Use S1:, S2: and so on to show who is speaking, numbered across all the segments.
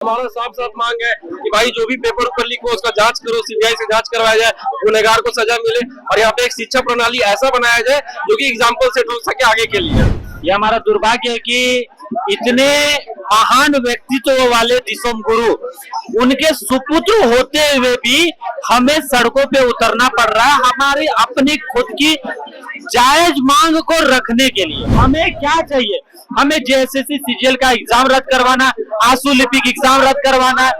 S1: हमारा साफ साफ मांग है कि भाई जो भी पेपर ऊपर लीक हो उसका जांच करो, सीबीआई से जांच करवाया जाए, गुनहगार को सजा मिले और यहाँ पे एक शिक्षा प्रणाली ऐसा बनाया जाए जो कि एग्जाम्पल सेट हो सके आगे के लिए।
S2: ये हमारा दुर्भाग्य है कि इतने महान व्यक्तित्व वाले दिसोम गुरु, उनके सुपुत्र होते हुए भी हमें सड़कों पे उतरना पड़ रहा है हमारी अपनी खुद की जायज मांग को रखने के लिए। हमें क्या चाहिए? हमें जेएसएससी सीजीएल का एग्जाम रद्द करवाना, आंसू लिपिक एग्जाम रद्द करवाना,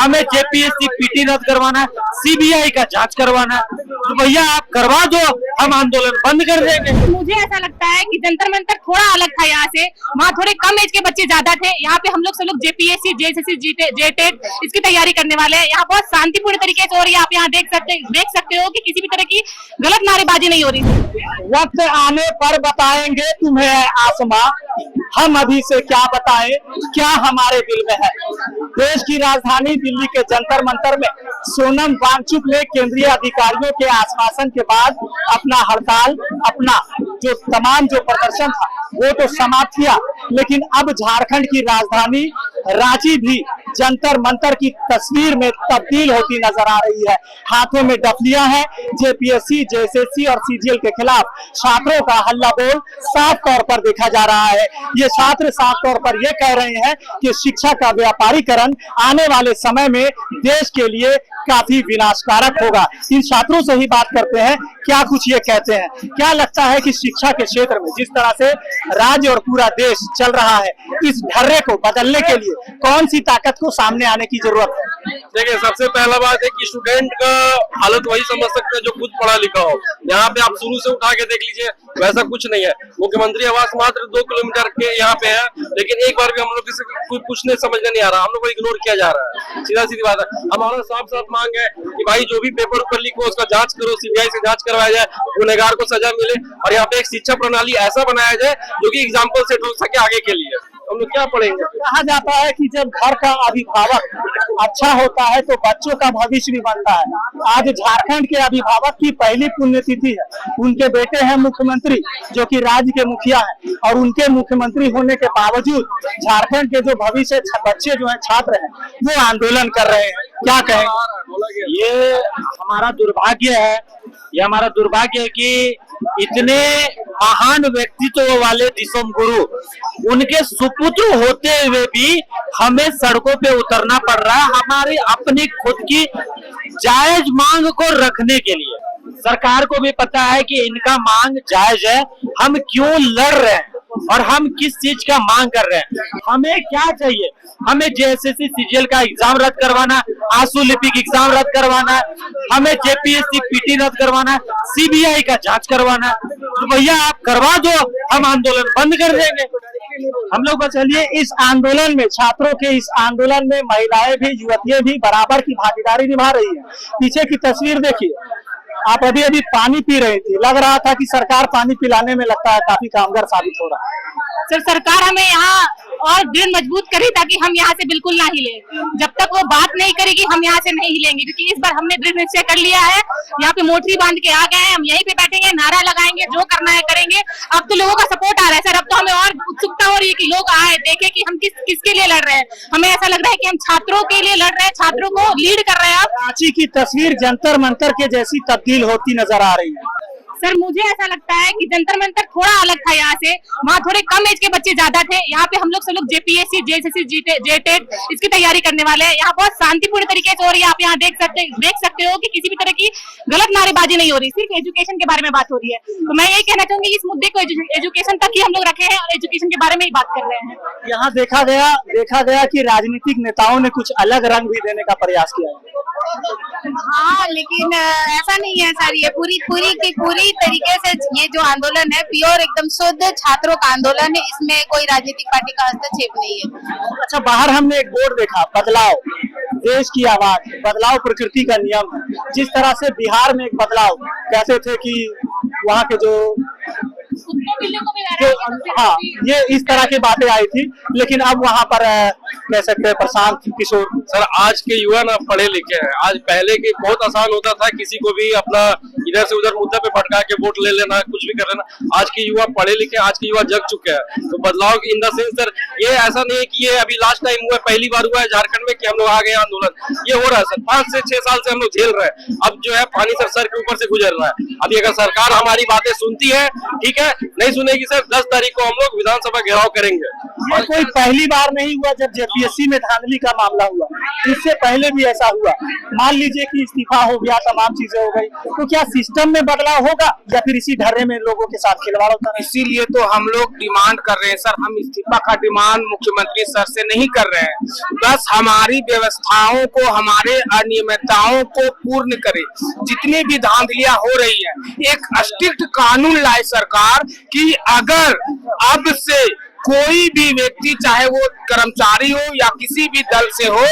S2: हमें जेपीएससी पीटी रद्द करवाना, सीबीआई का जांच करवाना। तो भैया आप करवा दो, हम आंदोलन बंद कर देंगे।
S3: मुझे ऐसा लगता है कि जंतर मंतर थोड़ा अलग था यहाँ से, वहाँ थोड़े कम एज के बच्चे ज्यादा थे। यहाँ पे हम लोग सब लोग जेपीएससी, जेएसएससी, जेटेट इसकी तैयारी करने वाले हैं। यहाँ बहुत शांतिपूर्ण तरीके से और आप यहाँ देख सकते हो कि किसी भी तरह की गलत नारेबाजी नहीं हो रही।
S2: वक्त आने पर बताएंगे तुम्हें आसमां, हम अभी से क्या बताएं क्या हमारे दिल में है। देश की राजधानी दिल्ली के जंतर मंतर में सोनम वांगचुक ने केंद्रीय अधिकारियों के आश्वासन के बाद अपना हड़ताल, अपना जो तमाम जो प्रदर्शन था वो तो समाप्त किया, लेकिन अब झारखंड की राजधानी रांची भी जंतर मंतर की तस्वीर में तब्दील होती नजर आ रही है। हाथों में डफलियां हैं। जेपीएससी, जेएसएससी और सीजीएल के खिलाफ छात्रों का हल्ला बोल साफ तौर पर देखा जा रहा है। ये छात्र साफ तौर पर ये कह रहे हैं कि शिक्षा का व्यापारीकरण आने वाले समय में देश के लिए काफी विनाशकारक होगा। इन छात्रों से ही बात करते हैं, क्या कुछ ये कहते हैं। क्या लगता है कि शिक्षा के क्षेत्र में जिस तरह से राज्य और पूरा देश चल रहा है, इस ढर्रे को बदलने के लिए कौन सी ताकत को सामने आने की जरूरत है?
S1: देखिए, सबसे पहला बात है कि स्टूडेंट का हालत वही समझ सकते हैं जो खुद पढ़ा लिखा हो। यहाँ पे आप शुरू से उठा के देख लीजिए, वैसा कुछ नहीं है। मुख्यमंत्री आवास मात्र 2 किलोमीटर के यहाँ पे है, लेकिन एक बार भी हम लोग किसी को कुछ नहीं समझने नहीं आ रहा, हम लोग को इग्नोर किया जा रहा है। सीधा सीधी बात है। हमारा साफ साफ मांग है कि भाई जो भी पेपर ऊपर लीक हो उसका जांच करो, सीबीआई से जांच करवाया जाए, गुनहगार को सजा मिले और यहाँ पे एक शिक्षा प्रणाली ऐसा बनाया जाए जो कि एग्जाम्पल सेट हो सके आगे के लिए। हम लोग क्या पढ़ेंगे?
S2: कहा जाता है कि जब घर का अभिभावक अच्छा होता है तो बच्चों का भविष्य भी बनता है। आज झारखंड के अभिभावक की पहली पुण्यतिथि है। उनके बेटे हैं मुख्यमंत्री, जो कि राज्य के मुखिया हैं, और उनके मुख्यमंत्री होने के बावजूद झारखंड के जो भविष्य बच्चे जो हैं, छात्र हैं, वो आंदोलन कर रहे हैं। क्या कहें? ये हमारा दुर्भाग्य है। ये हमारा दुर्भाग्य है कि इतने महान व्यक्तित्व वाले दिसोम गुरु, उनके सुपुत्र होते हुए भी हमें सड़कों पे उतरना पड़ रहा है हमारी अपनी खुद की जायज मांग को रखने के लिए। सरकार को भी पता है कि इनका मांग जायज है, हम क्यों लड़ रहे हैं और हम किस चीज का मांग कर रहे हैं। हमें क्या चाहिए? हमें जेएसएससी सीजीएल का एग्जाम रद्द करवाना, आंसू लिपिक एग्जाम रद्द करवाना, हमें जेपीएससी पीटी रद्द करवाना, सीबीआई का जांच करवाना। तो भैया आप करवा दो, हम आंदोलन बंद कर देंगे। हम लोग बस चलिए, इस आंदोलन में, छात्रों के इस आंदोलन में महिलाएं भी, युवतियां भी बराबर की भागीदारी निभा रही है। पीछे की तस्वीर देखिए, आप अभी अभी पानी पी रही थी, लग रहा था कि सरकार पानी पिलाने में लगता है काफी कामगार साबित हो रहा है।
S3: सर, सरकार हमें यहाँ और दृढ़ मजबूत करे ताकि हम यहाँ से बिल्कुल ना हिले। जब तक वो बात नहीं करेगी हम यहाँ से नहीं हिलेंगे, क्योंकि इस बार हमने दृढ़ निश्चय कर लिया है। यहाँ पे मोटरी बांध के आ गए हैं, हम यहीं पे बैठेंगे, नारा लगाएंगे, जो करना है करेंगे। अब तो लोगों का सपोर्ट आ रहा है सर, अब तो हमें और उत्सुकता हो रही है कि लोग आए, देखे कि हम किसके लिए लड़ रहे हैं। हमें ऐसा लग रहा है कि हम छात्रों के लिए लड़ रहे हैं, छात्रों को लीड कर रहे हैं। अब
S2: रांची की तस्वीर जंतर मंतर के जैसी तब्दील होती नजर आ रही है।
S3: सर, मुझे ऐसा लगता है कि जंतर मंतर थोड़ा अलग था यहाँ से, वहाँ थोड़े कम एज के बच्चे ज्यादा थे। यहाँ पे हम लोग सब लोग जेपीएससी, जेएसएससी, जेटेट इसकी तैयारी करने वाले हैं। यहाँ बहुत शांतिपूर्ण तरीके से और आप यहाँ देख सकते हो कि किसी भी तरह की गलत नारेबाजी नहीं हो रही, सिर्फ एजुकेशन के बारे में बात हो रही है। तो मैं यही कहना चाहूंगी इस मुद्दे को एजुकेशन तक ही हम लोग रखे हैं और एजुकेशन के बारे में ही बात कर रहे हैं।
S2: यहाँ देखा गया कि राजनीतिक नेताओं ने कुछ अलग रंग भी देने का प्रयास किया है।
S3: हाँ, लेकिन ऐसा नहीं है सर, ये पूरी तरीके से ये जो आंदोलन है प्योर एकदम शुद्ध छात्रों का आंदोलन है, इसमें कोई राजनीतिक पार्टी का हस्तक्षेप नहीं है।
S2: अच्छा, बाहर हमने एक बोर्ड देखा, बदलाव, देश की आवाज, बदलाव प्रकृति का नियम है। जिस तरह से बिहार में एक बदलाव कहते थे कि वहाँ के जो जो हाँ ये इस तरह की बातें आई थी, लेकिन अब वहाँ पर कह सकते हैं प्रशांत किशोर।
S1: सर आज के युवा ना पढ़े लिखे हैं। आज पहले के बहुत आसान होता था किसी को भी अपना इधर से उधर मुद्दा पे भटका के वोट ले लेना, कुछ भी कर लेना। आज के युवा पढ़े लिखे, आज के युवा जग चुके हैं। तो बदलाव इन द सेंस सर ये ऐसा नहीं है कि ये अभी लास्ट टाइम हुआ है, पहली बार हुआ है झारखंड में कि हम लोग आ गए आंदोलन। ये हो रहा है सर, 5 से 6 साल से हम लोग झेल रहे हैं। अब जो है पानी सर के ऊपर से गुजर रहा है। अभी अगर सरकार हमारी बातें सुनती है ठीक है, नहीं सुनेगी सर 10 तारीख को हम लोग विधानसभा घेराव करेंगे।
S2: ये कोई पहली बार नहीं हुआ जब जेपीएससी में धांधली का मामला हुआ, इससे पहले भी ऐसा हुआ। मान लीजिए कि इस्तीफा हो गया, तमाम चीजें हो गई, तो क्या सिस्टम में बदलाव होगा या फिर इसी ढर्रे में लोगों के साथ खिलवाड़ होता है?
S4: इसीलिए तो हम लोग डिमांड कर रहे हैं सर। हम इस्तीफा का डिमांड मुख्यमंत्री सर से नहीं कर रहे हैं, बस हमारी व्यवस्थाओं को, हमारे अनियमितताओं को पूर्ण करे। जितनी भी धांधलियां हो रही है, एक स्ट्रिक्ट कानून लाए सरकार कि अगर अब से कोई भी व्यक्ति, चाहे वो कर्मचारी हो या किसी भी दल से हो,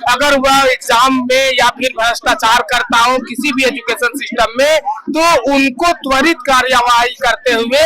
S4: अगर वह एग्जाम में या फिर भ्रष्टाचार करता हो किसी भी एजुकेशन सिस्टम में, तो उनको त्वरित कार्यवाही करते हुए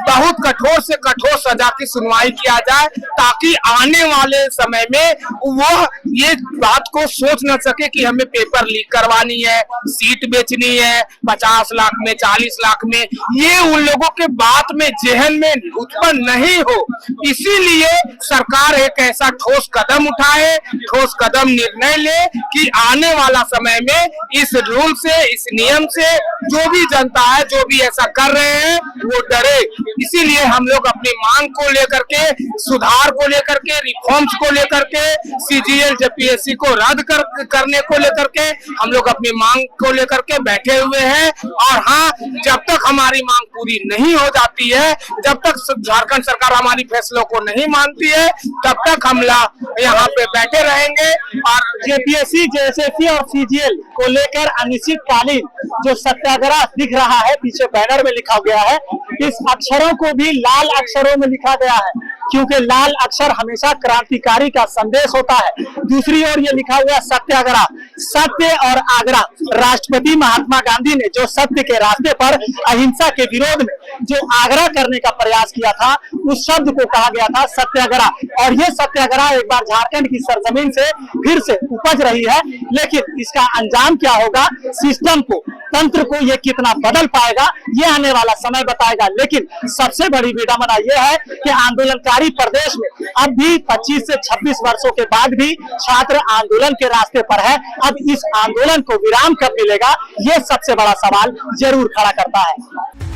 S4: बहुत कठोर से कठोर सजा की सुनवाई किया जाए, ताकि आने वाले समय में वह ये बात को सोच न सके कि हमें पेपर लीक करवानी है, सीट बेचनी है 50 लाख में, 40 लाख में। ये उन लोगों के बात में, जहन में उत्पन्न नहीं हो। इसीलिए सरकार एक ऐसा ठोस कदम उठाए, ठोस कदम निर्णय ले कि आने वाला समय में इस रूल से, इस नियम से जो भी जनता है, जो भी ऐसा कर रहे हैं, वो डरे। इसीलिए हम लोग अपनी मांग को लेकर के, सुधार को लेकर के, रिफॉर्म्स को लेकर के, सीजीएल जेपीएससी को रद्द करने को लेकर के हम लोग अपनी मांग को लेकर के बैठे हुए हैं। और हाँ, जब तक हमारी मांग पूरी नहीं हो जाती है, जब तक झारखंड सरकार हमारी फैसलों को नहीं मानती है, तब तक हम यहाँ पे बैठे रहेंगे। और
S2: जेपीएससी, जेएसएससी और सीजीएल को लेकर अनिश्चितकालीन जो सत्याग्रह दिख रहा है, पीछे बैनर में लिखा गया है, इस अक्षरों को भी लाल अक्षरों में लिखा गया है, क्योंकि लाल अक्षर हमेशा क्रांतिकारी का संदेश होता है। दूसरी ओर ये लिखा हुआ सत्याग्रह, सत्य और आग्रह। राष्ट्रपति महात्मा गांधी ने जो सत्य के रास्ते पर अहिंसा के विरोध में जो आग्रह करने का प्रयास किया था, उस शब्द को कहा गया था सत्याग्रह। और ये सत्याग्रह एक बार झारखंड की सरजमीन से फिर से उपज रही है, लेकिन इसका अंजाम क्या होगा, सिस्टम को, तंत्र को ये कितना बदल पाएगा, ये आने वाला समय बताएगा। लेकिन सबसे बड़ी विडंबना ये है कि आंदोलनकारी प्रदेश में अब भी 25 से 26 वर्षों के बाद भी छात्र आंदोलन के रास्ते पर है। अब इस आंदोलन को विराम कब मिलेगा, ये सबसे बड़ा सवाल जरूर खड़ा करता है।